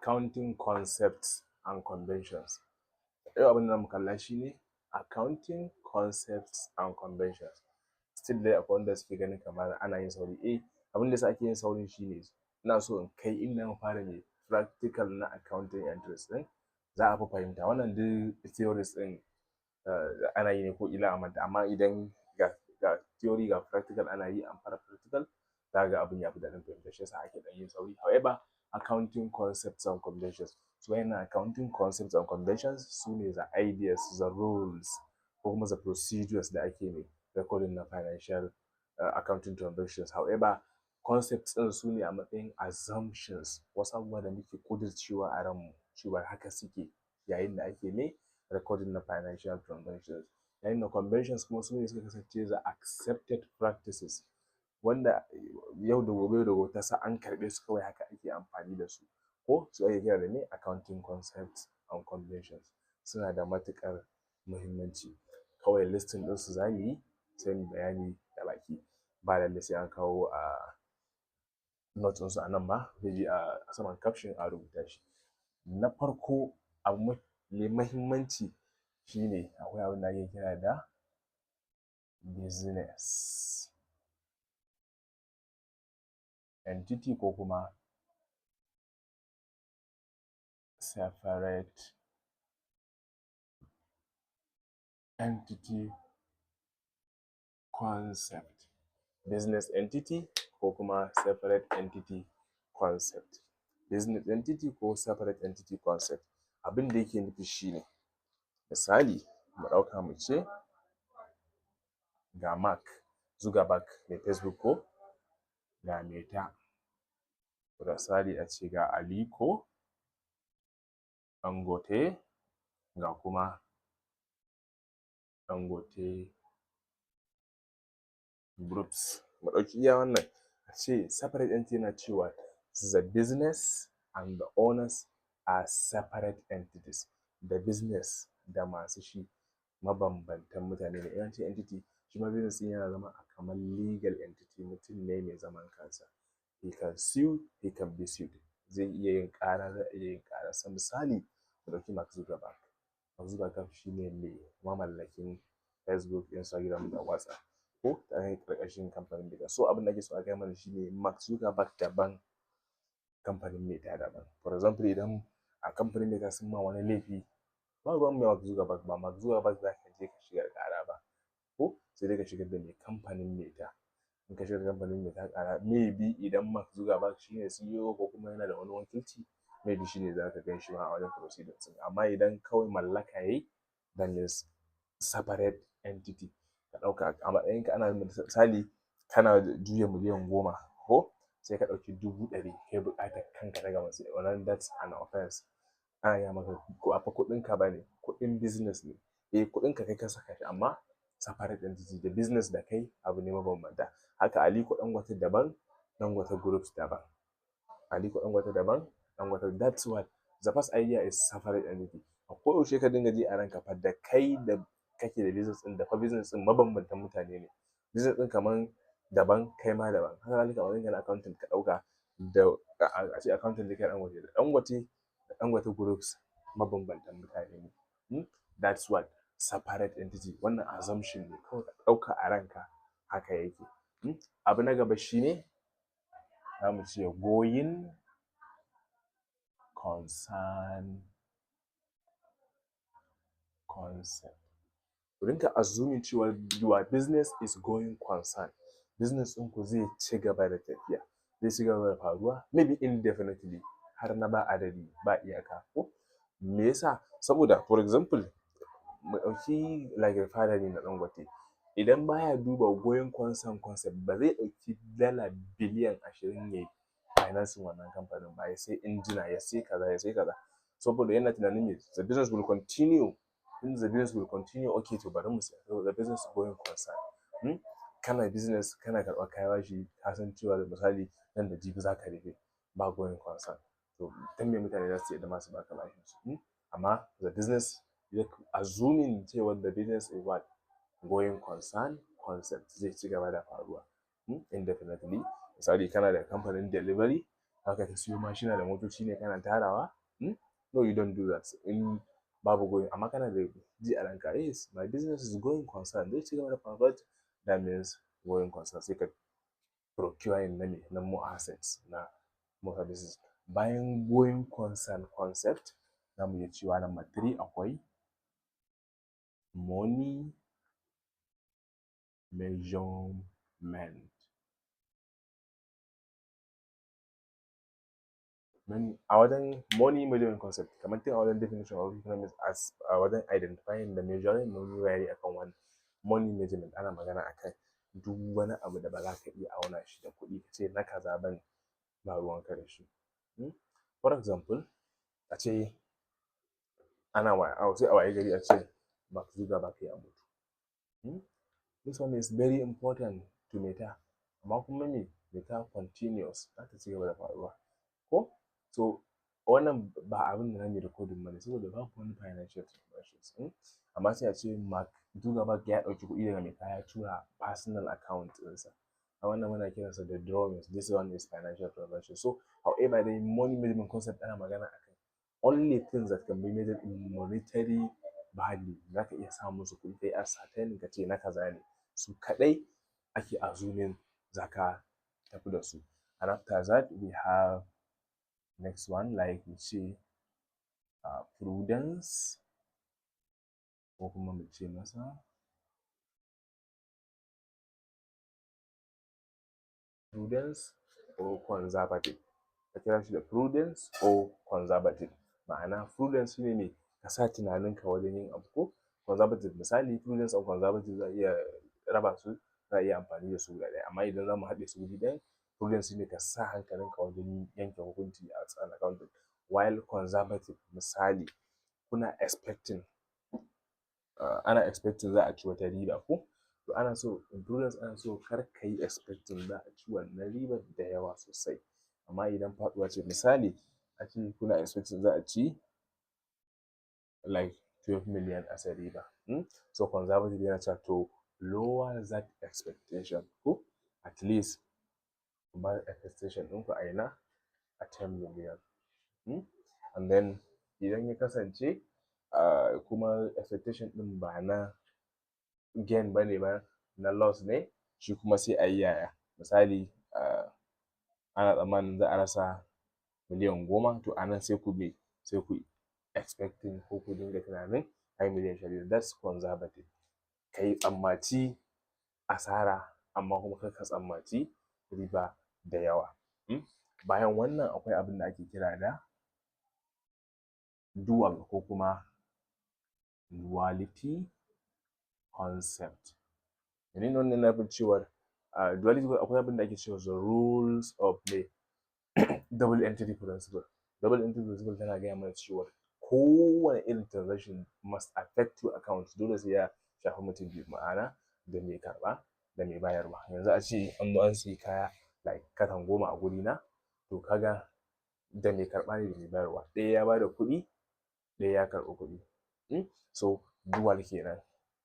accounting concepts and conventions. Yau abin da zamu kalla shine accounting concepts and conventions. Still dai akwai wanda suke ganin kamar ana yin sauri. Abin da yasa ake yin saurin shine ina so in kai inda mu fara ne practical na accounting entries ɗin za a fi fahimta. Wannan duk theories ɗin ana yi ne ko ila a manta, amma idan ga theory ga practical ana yi an fara practical za ga abin ya fi daɗin fahimta, shi yasa ake ɗan yin sauri. However, accounting concepts and conventions, so wayannan accounting concepts and conventions su ne the ideas, the rules ko kuma the procedures da ake mai recording na financial accounting transactions. However, concepts ɗin su ne a matsayin assumptions, wasu abubuwa da muke ƙudurcewa a ranmu cewa haka suke yayin da ake mai recording na financial transactions. Yayin da conventions kuma su ne suka kasance the accepted practices wanda yau da gobe ta sa an karɓe su kawai haka ake amfani da su, ko su ake kira da me accounting concepts and conventions. Suna da matuƙar muhimmanci, kawai listing ɗinsu za mu yi sai mu bayani da baki, ba lallai sai an kawo a notes ɗinsu a nan ba, zai je a saman caption a rubuta shi. Na farko abu mai muhimmanci shine akwai abin da ake kira da business entity ko kuma separate entity concept. Business entity ko kuma separate entity concept. Business entity ko separate entity concept abin da yake nufi shine, misali mu ɗauka mu ce ga Mark Zuckerberg mai Facebook ko, ga Meta, misali a ce ga Aliko Dangote, ga kuma Dangote groups. Mu ɗauki iya wannan a ce separate entity yana cewa the business and the owners are separate entities. Da business da masu shi mabambantan mutane ne. Idan ce entity shi ma business ɗin yana zama a kamar legal entity, mutum ne mai zaman kansa. He can sue, he can be sued. Zai iya yin ƙara, zai iya yin ƙararsa. Misali mu ɗauki Mark Zuckerberg. Mark Zuckerberg shi ne mai mamallakin Facebook, Instagram da WhatsApp, ko ta ƙarƙashin kamfanin Meta. So abin da ake so a gaya mana shine Mark Zuckerberg daban, kamfanin Meta daban. For example, idan a kamfanin Meta sun ma wani laifi, ba ruwan mai Mark Zuckerberg, ba Mark Zuckerberg za ka je ka shigar ƙara ba, ko sai dai ka shigar da mai kamfanin Meta. In ka shigar da kamfanin Meta ƙara, maybe idan Mark Zuckerberg shi ne CEO ko kuma yana da wani wakilci, maybe shi ne za ka gan shi ma a wajen proceedings. Amma idan kawai mallaka yayi, then is separate entity. Ka ɗauka a matsayinka, ana misali kana juya miliyan 10 ko sai ka ɗauki 100,000 kai buƙatar kanka daga masu wannan, that's an offense. Ana gaya maka ko a fa kuɗinka ba ne, kuɗin business ne. Kuɗinka kai ka saka shi amma separate entity, da business da kai abu ne mabambanta. Haka Aliko Dangote daban, Dangote groups daban. Aliko Dangote daban, Dangote, that's what the first idea is, separate entity. A koyaushe ka dinga ji a ranka fa da kai da kake da business ɗin da fa business ɗin mabambantan mutane ne. Business ɗin kaman daban, kai ma daban. Haka zalika a matsayinka na accountant ka ɗauka da a ce accountant da kai Dangote da Dangote groups mabambantan mutane ne. That's what separate entity. Wannan assumption ne kawai ka ɗauka a ranka haka yake. Abu na gaba shine za mu ce going concern concept. Ku dinga assuming cewa your business is going concern. Business ɗinku zai ci gaba da tafiya, zai ci gaba da faruwa, maybe indefinitely, har na ba adadi ba iyaka, ko me yasa? Saboda for example mu ɗauki like refinery na Dangote, idan baya duba going concern concept ba zai ɗauki dala biliyan 20 ya financing wannan kamfanin ba, ya sai injina, ya sai kaza, ya sai kaza, saboda yana tunanin me, the business will continue. In the business will continue, okay, to bari mu sai the business going concern. Kana business, kana karɓar kaya bashi, ka san cewa da misali nan da jibi za ka rufe, ba going concern. To dan me mutane za su yarda ma su baka bashin su? Amma the business, assuming cewa the business is what going concern concept, zai ci gaba da faruwa indefinitely. Misali kana da kamfanin delivery, haka ka siyo mashina da motoci ne kana tarawa. No, you don't do that. In babu going, amma kana da ji a ranka, yes, my business is going concern, zai ci gaba da faruwa, that means going concern, sai ka procuring na more assets na more services. Bayan going concern concept, za mu iya cewa number 3 akwai money measurement. A wajen money measurement concept, kamar tun a wajen definition of economics, as a wajen identifying da measuring, mun yi bayani akan wani money measurement. Ana magana akan duk wani abu da ba za ka iya auna shi da kuɗi ka ce na kaza bane, ba ruwanka da shi. For example, a ce ana sai a waye gari a ce Mark Zuckerberg ya mutu. This one is very important to Meta, amma kuma me, Meta continuous, za ta ci gaba da faruwa ko. So wannan ba abin da zamu yi recording bane, saboda babu wani financial transactions. Amma sai a ce Mark Zuckerberg ya ɗauki kuɗi daga Meta ya tura personal account ɗinsa, a wannan muna kiransa da drawings. This one is financial transaction. So however, the money measurement concept ana magana akan only things that can be measured in monetary value, za ka iya sa musu kuɗi kai ascertain ka ce na kaza ne, su kaɗai ake assuming za ka tafi da su. And after that we have next one, like we say prudence, ko kuma mu ce masa prudence or conservative. Ka kira shi da prudence or conservative. Ma'ana prudence shine ne ka sa tunaninka wajen yin abu, ko conservative, misali prudence or conservative za a iya raba su, za a iya amfani da su guda ɗaya. Amma idan za mu haɗe su wuri ɗaya, prudence shine ka sa hankalinka wajen yanke hukunci a tsarin accounting, while conservative, misali kuna expecting ana expecting za a ci wata riba ko, to ana so in prudence ana so kar ka yi expecting za a ci wannan ribar da yawa sosai. Amma idan faɗuwa ce, misali a ce kuna expecting za a ci like 12 million as a riba, so conservative yana cewa to lower that expectation, ko at least bar expectation ɗinku a ina, a 10 million. And then idan ya kasance kuma expectation ɗin ba na gain bane ba, na loss ne, shi kuma sai a yi yaya, misali ana tsammanin za a rasa miliyan 10, to anan sai ku expecting ko ku dinga tunanin ai miliyan 15. That's conservative. Ka yi tsammaci asara amma kuma kar ka tsammaci riba da yawa. Bayan wannan akwai abin da ake kira da dual ko kuma duality concept. Menene wannan? Na nufin cewa duality, akwai abin da ake cewa the rules of the double entry principle. Double entry principle tana gaya mana cewa kowane irin transaction must affect two accounts, dole sai ya shafi mutum biyu, ma'ana da mai karɓa da mai bayarwa. Yanzu a ce an zo an sayi kaya like katan 10 a gurina, to kaga da mai karɓa ne da mai bayarwa, ɗaya ya bada kuɗi, ɗaya ya karɓi kuɗi. So dual kenan.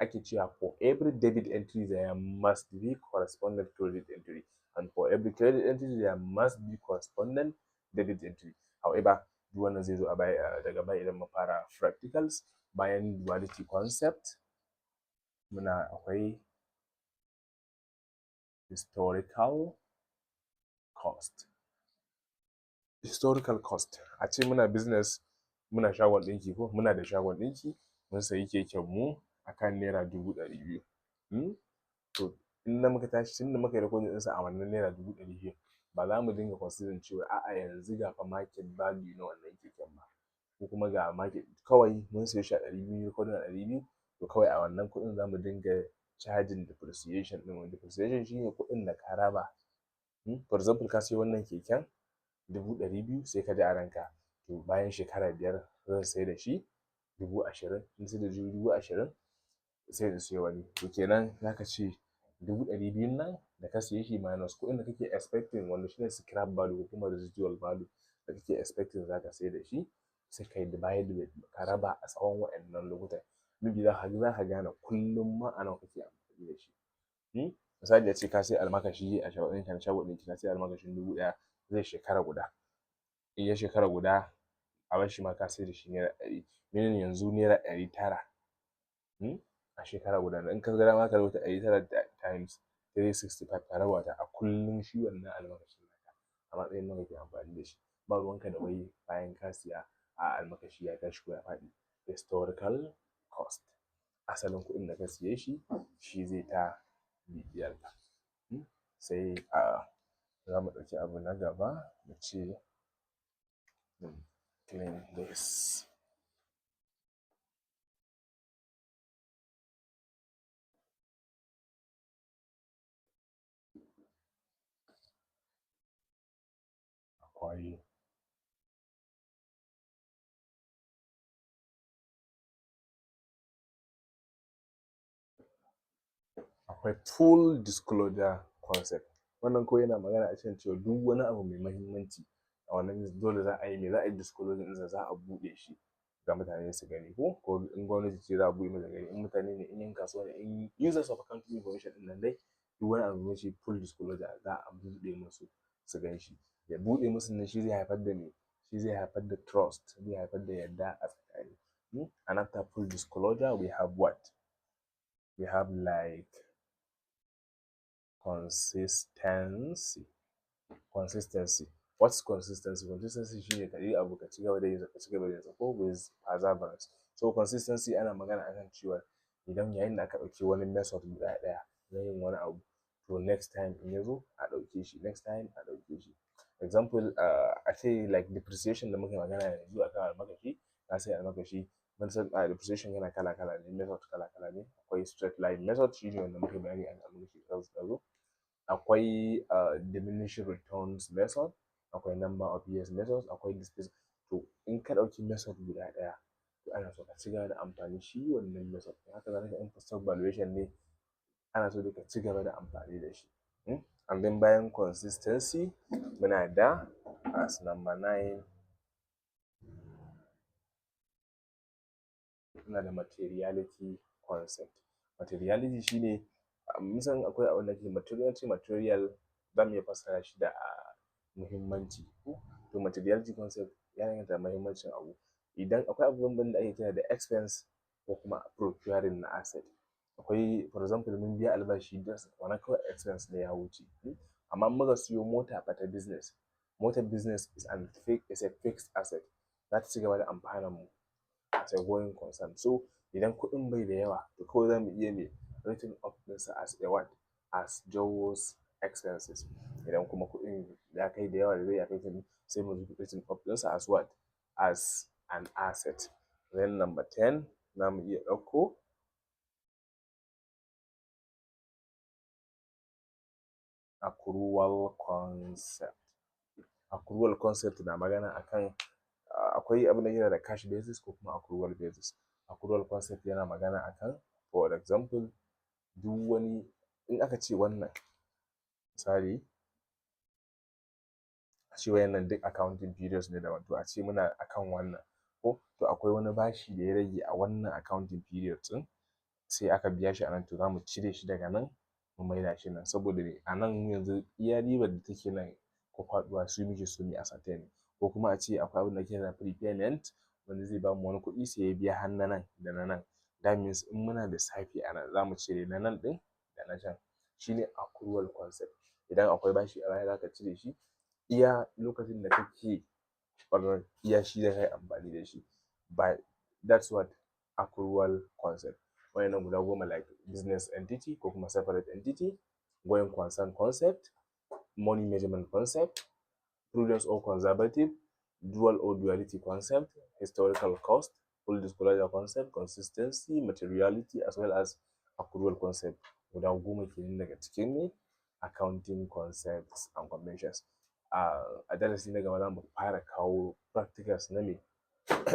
Ake cewa for every debit entry there must be corresponding credit entry, and for every credit entry there must be corresponding debit entry. However, duk wannan zai zo a baya, daga baya idan mun fara practicals. Bayan duality concept akwai historical cost. Historical cost, a ce muna business, muna shagon ɗinki ko muna da shagon ɗinki, mun sayi keken mu akan naira 200,000. To in da muka tashi, tun da muka yi recording ɗinsa a wannan naira 200,000, ba za mu dinga considering cewa a'a yanzu ga fa market value na wannan keken ba, ko kuma ga market, kawai mun sayi shi a 200, recording a 200, to kawai a wannan kuɗin za mu dinga charging depreciation ɗin. Depreciation shine kuɗin da ka raba. For example, ka sayi wannan keken 200,000, sai ka ji a ranka to bayan shekara 5 zan sai da shi 20,000, in sai da 20,000 sai in siyo wani. To kenan za ka ce 200,000 nan da ka siye shi minus kuɗin da kake expecting, wanda shine scrap value ko kuma residual value da kake expecting za ka sai da shi, sai ka yi divide, ka raba a tsawon waɗannan lokutan. Maybe za ka gane kullum ma a nawa kake amfani da shi. Misali a ce ka sai almakashi a shagon ɗinka, ka sai almakashin 1,000 zai shekara guda, in ya shekara guda a bar shi ma ka sai da shi naira 100, meaning yanzu naira 900 a shekara guda. In ka ga dama ka rubuta 900 times 365 ka raba ta a kullum shi wannan almakashin naka a matsayin nawa kake amfani da shi. Ba ruwanka da wai bayan ka siya almakashi ya tashi ko ya faɗi. Historical cost, asalin kuɗin da ka siye shi, shi zai ta bibiyar ka. Sai za mu ɗauki abu na gaba mu ce clean this. Akwai full disclosure concept. Wannan ko yana magana a cikin cewa duk wani abu mai mahimmanci a wannan dole za a yi za a yi disclosure ɗinsa, za a buɗe shi ga mutane su gani ko in gwamnati ce za a buɗe mata gani, in mutane ne, in yan kasuwa ne, in users of accounting information ɗin nan dai duk wani abu mai shi full disclosure za a buɗe musu su gan shi. Ya buɗe musu nan shi zai haifar da me? Shi zai haifar da trust, zai haifar da yarda a tsakani. And after full disclosure we have what? We have like consistency. What's consistency? Consistency shine ka yi abu ka ci gaba da yin sa ko with perseverance. So consistency ana magana akan cewa idan yayin da aka ɗauki wani method guda ɗaya na yin wani abu, to next time in ya zo a ɗauke shi, next time a ɗauke shi. Example, a ce like depreciation da muke magana yanzu akan almakashi, ka sai almakashi, mun san depreciation yana kala-kala ne, method kala-kala ne. Akwai straight line method, shi ne wanda muke bayani akan almakashi ɗazu. Akwai diminishing returns method, akwai number of years method, akwai displacement. To in ka ɗauki method guda ɗaya, to ana so ka ci gaba da amfani shi wannan method. Haka zalika in stock valuation ne, ana so ka ci gaba da amfani da shi. And then bayan consistency muna da as number 9 muna da materiality concept. Materiality shine mun san akwai abin da ke material za mu iya fassara shi da muhimmanci. To materiality concept ya danganta da muhimmancin abu. Idan akwai abubuwan da ake kira da expense ko kuma procuring na asset. Akwai for example mun biya albashi wannan kawai expense ne ya wuce. Amma muka siyo mota ta business. Motar business is a fixed asset. Za ta ci gaba da amfanar mu as a going concern. So idan kuɗin bai da yawa, to kawai za mu iya written up ɗinsa as a what? As Joe's expenses. Idan kuma kuɗin ya kai da yawa da zai affect, sai mu written up ɗinsa as what? As an asset. Then number 10 za mu iya ɗauko accrual concept. Accrual concept na magana akan akwai abin da yana da cash basis ko kuma accrual basis. Accrual concept yana magana akan, for example, duk wani in aka ce wannan misali a ce wayannan duk accounting periods ne daban, to a ce muna akan wannan ko to akwai wani bashi da ya rage a wannan accounting period din, sai aka biya shi a nan, to za mu cire shi daga nan mu maida shi nan, saboda a nan yanzu iya ribar da take nan ko faɗuwa su muke so mu ascertain. Ko kuma a ce akwai abin da ake kira prepayment wanda zai bamu wani kuɗi sai ya biya har na nan da na nan. That means in muna lissafi a nan za mu cire na nan ɗin da na can. Shi ne accrual concept. Idan akwai bashi a baya za ka cire shi, iya lokacin da kake iya shi da kai amfani da shi. But that's what accrual concept. Wayannan guda goma like business entity ko kuma separate entity, going concern concept, money measurement concept, prudence or conservative, dual or duality concept, historical cost, full disclosure concept, consistency, materiality, as well as accrual concept. Guda goma kenan daga cikin ne accounting concepts and conventions. A darasi na gaba za mu fara kawo practicals na me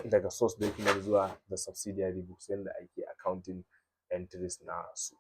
daga source document zuwa da subsidiary books yadda ake accounting entries na su.